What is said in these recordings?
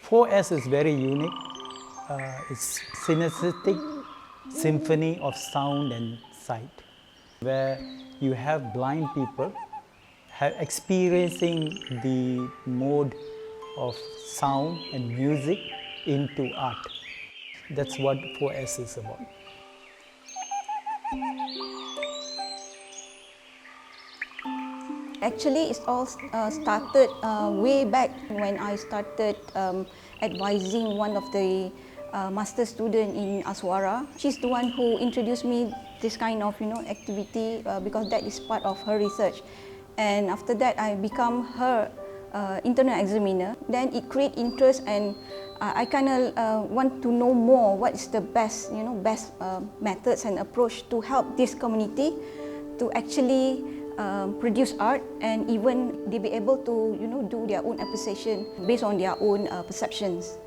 4S is very unique. It's Synaesthetic Symphony of sound and sight, where you have blind people experiencing the mode of sound and music into art. That's what 4S is about. Actually, it's all started way back when I started advising one of the master student in Aswara. She's the one who introduced me this kind of activity because that is part of her research. And after that, I become her internal examiner. Then it create interest, and I kind of want to know more what is the best, best methods and approach to help this community to actually produce art, and even they be able to do their own appreciation based on their own perceptions.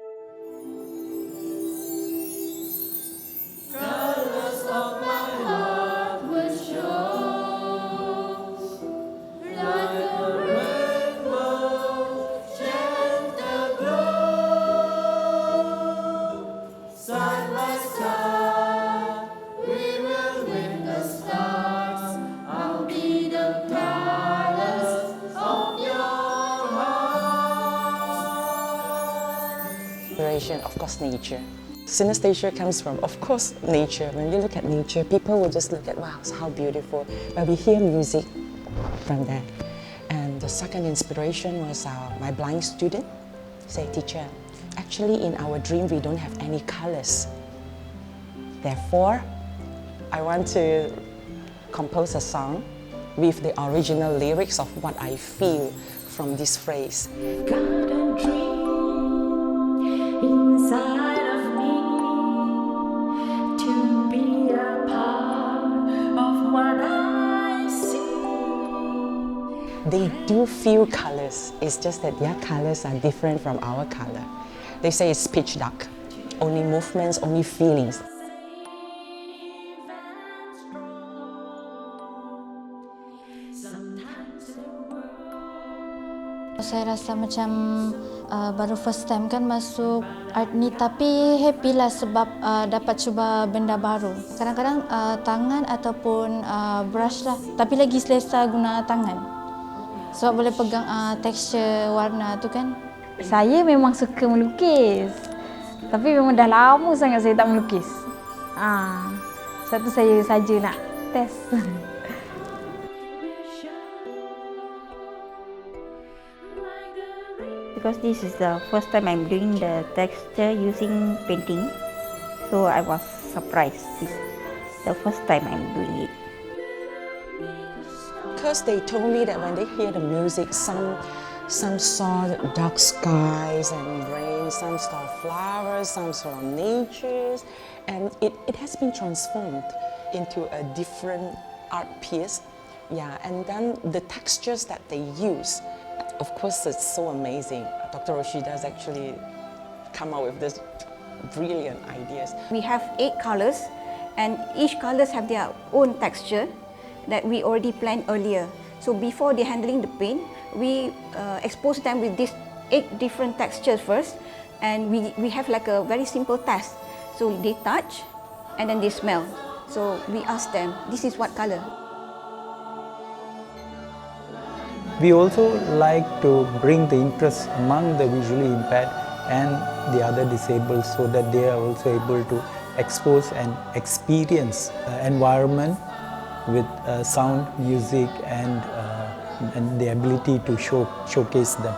Of course, nature. Synesthesia comes from, of course, nature. When we look at nature, people will just look at, wow, how beautiful. But we hear music from that. And the second inspiration was my blind student. Say, teacher, actually in our dream we don't have any colors. Therefore, I want to compose a song with the original lyrics of what I feel from this phrase. Inside of me, to be a part of what I see. They do feel colors, it's just that their colors are different from our color. They say it's pitch dark, only movements, only feelings. Saya rasa macam baru first time kan masuk art ni, tapi happy lah sebab dapat cuba benda baru. Kadang-kadang tangan ataupun brush lah, tapi lagi selesa guna tangan sebab boleh pegang tekstur warna tu kan. Saya memang suka melukis, tapi memang dah lama sangat saya tak melukis. Satu saya saja nak test. Because this is the first time I'm doing the texture using painting, so I was surprised. This is the first time I'm doing it. Because they told me that when they hear the music, some saw dark skies and rain, some saw flowers, some saw nature, and it has been transformed into a different art piece. Yeah, and then the textures that they use, of course, it's so amazing. Dr. Roshida has actually come up with this brilliant ideas. We have 8 colors, and each colors have their own texture that we already planned earlier. So before they're handling the paint, we expose them with these 8 different textures first, and we have like a very simple test. So they touch, and then they smell. So we ask them, this is what color? We also like to bring the interest among the visually impaired and the other disabled so that they are also able to expose and experience environment with sound, music and the ability to showcase them.